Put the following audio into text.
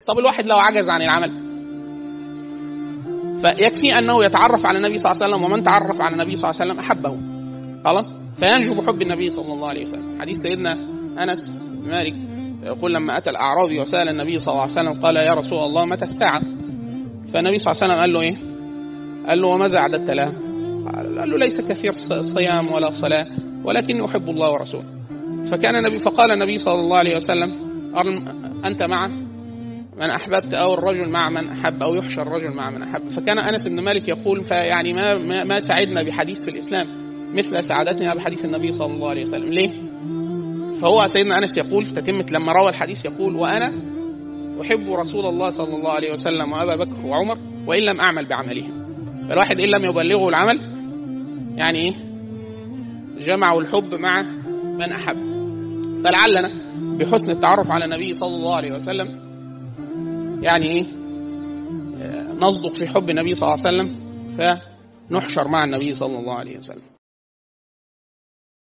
طب الواحد لو عجز عن العمل فيكفي أنه يتعرف على النبي صلى الله عليه وسلم، ومن تعرف على النبي صلى الله عليه وسلم أحبه، خلاص، فينجو بحب النبي صلى الله عليه وسلم. حديث سيدنا أنس بن مالك يقول لما أتى الأعرابي وسأل النبي صلى الله عليه وسلم قال يا رسول الله متى الساعة؟ فالنبي صلى الله عليه وسلم قال له إيه؟ قال له وماذا أعددت لها؟ قال له ليس كثير صيام ولا صلاة ولكن أحب الله ورسوله. فقال النبي صلى الله عليه وسلم أنت مع من أحببت أو الرجل مع من أحب أو يحشر الرجل مع من أحب. فكان أنس بن مالك يقول فيعني ما سعدنا بحديث في الإسلام مثل سعادتنا بحديث النبي صلى الله عليه وسلم. ليه؟ فهو سيدنا أنس يقول في تتمة لما روى الحديث يقول وأنا أحب رسول الله صلى الله عليه وسلم وأبا بكر وعمر وإن لم أعمل بعملهم. فالواحد إن لم يبلغه العمل يعني إيه؟ جمعوا الحب مع من أحب. فلعلنا بحسن التعرف على النبي صلى الله عليه وسلم يعني إيه؟ نصدق في حب النبي صلى الله عليه وسلم فنحشر مع النبي صلى الله عليه وسلم.